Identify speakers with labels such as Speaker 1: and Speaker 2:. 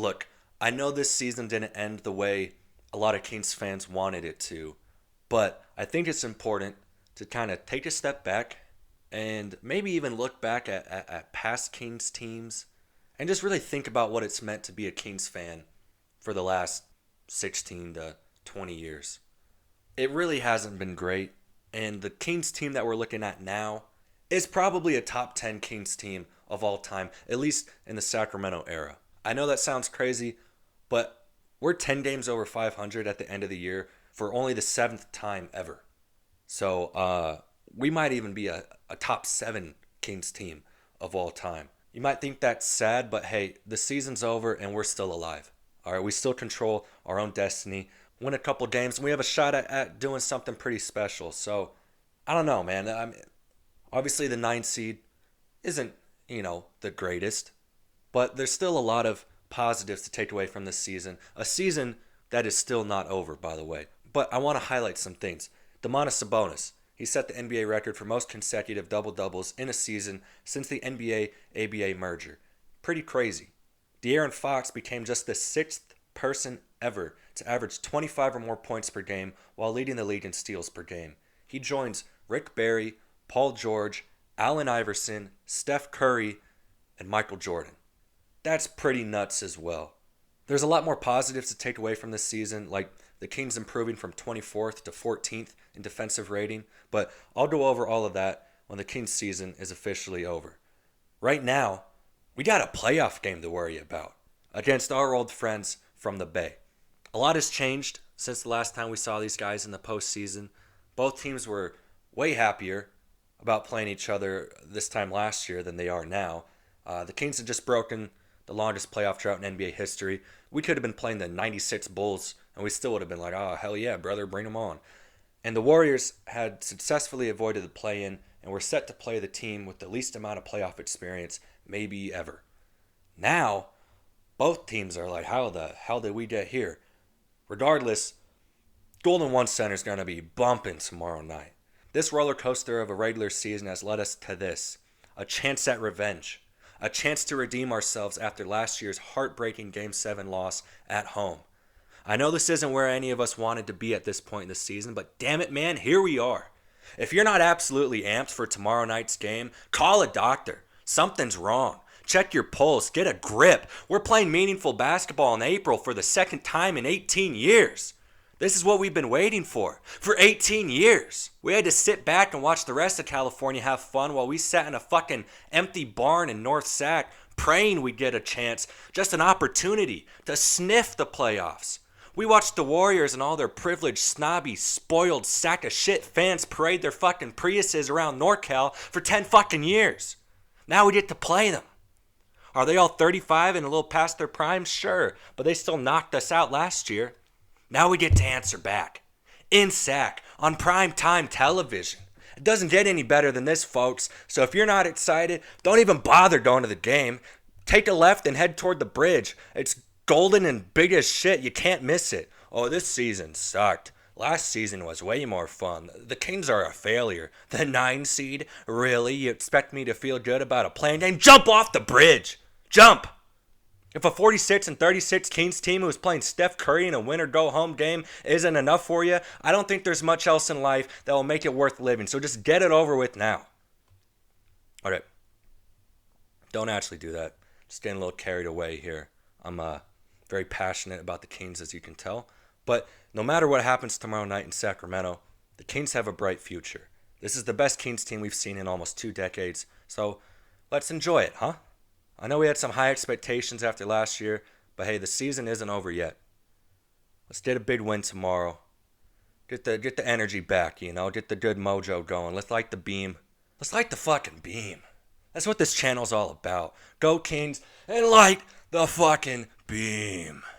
Speaker 1: Look, I know this season didn't end the way a lot of Kings fans wanted it to, but I think it's important to kind of take a step back and maybe even look back at past Kings teams and just really think about what it's meant to be a Kings fan for the last 16 to 20 years. It really hasn't been great, and the Kings team that we're looking at now is probably a top 10 Kings team of all time, at least in the Sacramento era. I know that sounds crazy, but we're 10 games over 500 at the end of the year for only the seventh time ever. So we might even be a top 7 Kings team of all time. You might think that's sad, but hey, the season's over and we're still alive. All right, we still control our own destiny. Win a couple games, and we have a shot at doing something pretty special. So I don't know, man. Obviously, the 9 seed isn't, the greatest, but there's still a lot of positives to take away from this season. A season that is still not over, by the way. But I want to highlight some things. Domantas Sabonis, he set the NBA record for most consecutive double-doubles in a season since the NBA-ABA merger. Pretty crazy. De'Aaron Fox became just the 6th person ever to average 25 or more points per game while leading the league in steals per game. He joins Rick Barry, Paul George, Allen Iverson, Steph Curry, and Michael Jordan. That's pretty nuts as well. There's a lot more positives to take away from this season, like the Kings improving from 24th to 14th in defensive rating, but I'll go over all of that when the Kings season is officially over. Right now, we got a playoff game to worry about against our old friends from the Bay. A lot has changed since the last time we saw these guys in the postseason. Both teams were way happier about playing each other this time last year than they are now. The Kings had just broken the longest playoff drought in NBA history. We could have been playing the 96 Bulls, and we still would have been like, oh, hell yeah, brother, bring them on. And the Warriors had successfully avoided the play-in and were set to play the team with the least amount of playoff experience maybe ever. Now, both teams are like, how the hell did we get here? Regardless, Golden One Center is going to be bumping tomorrow night. This roller coaster of a regular season has led us to this, a chance at revenge, a chance to redeem ourselves after last year's heartbreaking Game 7 loss at home. I know this isn't where any of us wanted to be at this point in the season, but damn it, man, here we are. If you're not absolutely amped for tomorrow night's game, call a doctor. Something's wrong. Check your pulse. Get a grip. We're playing meaningful basketball in April for the second time in 18 years. This is what we've been waiting for 18 years. We had to sit back and watch the rest of California have fun while we sat in a fucking empty barn in North Sac praying we'd get a chance, just an opportunity to sniff the playoffs. We watched the Warriors and all their privileged, snobby, spoiled, sack of shit fans parade their fucking Priuses around NorCal for 10 fucking years. Now we get to play them. Are they all 35 and a little past their prime? Sure, but they still knocked us out last year. Now we get to answer back. In Sac, on primetime television. It doesn't get any better than this, folks, so if you're not excited, don't even bother going to the game. Take a left and head toward the bridge. It's golden and big as shit. You can't miss it. Oh, this season sucked. Last season was way more fun. The Kings are a failure. The 9 seed? Really? You expect me to feel good about a playing game? Jump off the bridge! Jump! If a 46-36 Kings team who's playing Steph Curry in a win-or-go-home game isn't enough for you, I don't think there's much else in life that will make it worth living. So just get it over with now. All right. Don't actually do that. Just getting a little carried away here. I'm very passionate about the Kings, as you can tell. But no matter what happens tomorrow night in Sacramento, the Kings have a bright future. This is the best Kings team we've seen in almost 2 decades. So let's enjoy it, huh? I know we had some high expectations after last year, but hey, the season isn't over yet. Let's get a big win tomorrow. Get the energy back, get the good mojo going. Let's light the beam. Let's light the fucking beam. That's what this channel's all about. Go Kings and light the fucking beam.